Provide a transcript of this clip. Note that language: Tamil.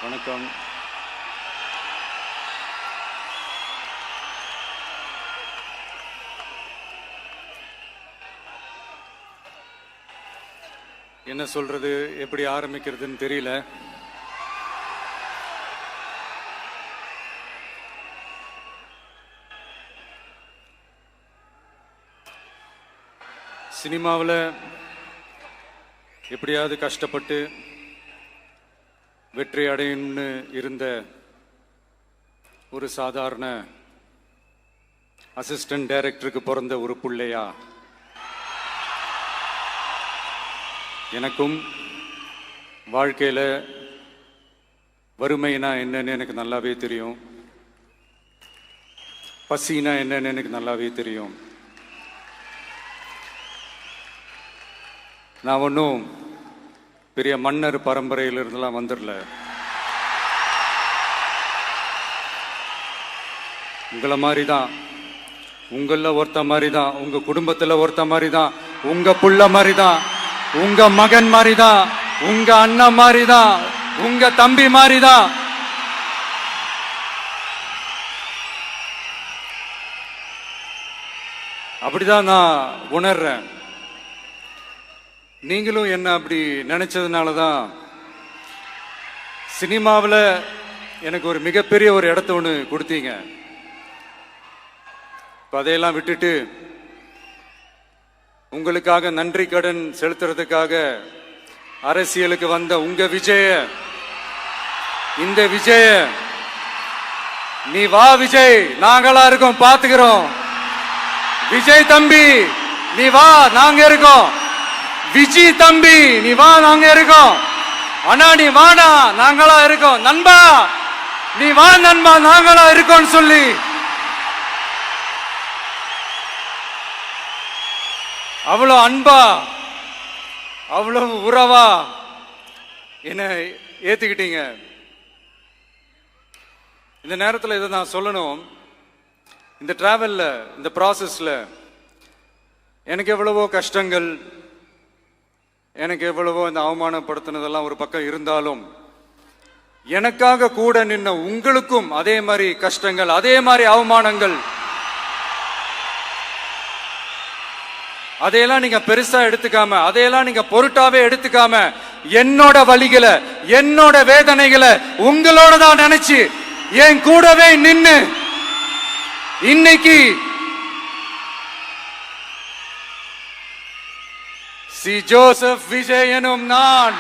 வணக்கம். என்ன சொல்றது, எப்படி ஆரம்பிக்கிறதுன்னு தெரியல. சினிமாவில் எப்படியாவது கஷ்டப்பட்டு வெற்றி அடையணும்னு இருந்த ஒரு சாதாரண அசிஸ்டன்ட் டைரக்டருக்கு பிறந்த ஒரு பிள்ளையா எனக்கும் வாழ்க்கையில் வறுமைனா என்னன்னு எனக்கு நல்லாவே தெரியும், பசினா என்னன்னு எனக்கு நல்லாவே தெரியும். நான் ஒன்றும் பெரிய மன்னர் பரம்பரையிலிருந்தெல்லாம் வந்துடல. உங்களை மாதிரி தான், உங்களில் ஒருத்த மாதிரி தான், உங்க குடும்பத்தில் ஒருத்த மாதிரி தான், உங்க புள்ள மாதிரி தான், உங்க மகன் மாதிரி தான், உங்க அண்ணன் மாதிரி தான், உங்க தம்பி மாதிரி தான். அப்படிதான் நான் உணர்றேன். நீங்களும் என்ன அப்படி நினைச்சதுனால தான் சினிமாவில் எனக்கு ஒரு மிகப்பெரிய ஒரு இடத்த ஒன்று கொடுத்தீங்க. இப்போ அதையெல்லாம் விட்டுட்டு உங்களுக்காக நன்றி கடன் செலுத்துறதுக்காக அரசியலுக்கு வந்த உங்க விஜய, இந்த விஜய, நீ வா விஜய், நாங்களா இருக்கோம், பாத்துக்கிறோம். விஜய் தம்பி நீ வா, நாங்க இருக்கோம். விஜி தம்பி நீ வா, நாங்க இருக்கோம். அண்ணா நீ வாடா, நாங்களா இருக்கோம். நண்பா நீ வா நண்பா, நாங்களா இருக்கோம் சொல்லி அவ்வளவு அன்பா, அவ்வளவு உறவா என்ன ஏத்துக்கிட்டீங்க. இந்த நேரத்தில் இதை நான் சொல்லணும். இந்த டிராவல்ல, இந்த ப்ராசஸ்ல எனக்கு எவ்வளவோ கஷ்டங்கள், எனக்கு எவ்வளவோ இந்த அவமானப்படுத்தினதெல்லாம் ஒரு பக்கம் இருந்தாலும், எனக்காக கூட நின்ன உங்களுக்கும் அதே மாதிரி கஷ்டங்கள், அதே மாதிரி அவமானங்கள், அதையெல்லாம் நீங்க பெருசா எடுத்துக்காம, அதையெல்லாம் நீங்க பொருட்டாவே எடுத்துக்காம, என்னோட வலிகளை, என்னோட வேதனைகளை உங்களோட தான் நினைச்சு என் கூடவே நின்னு இன்னைக்கு சி ஜோசப் விஜய் எனும் நான்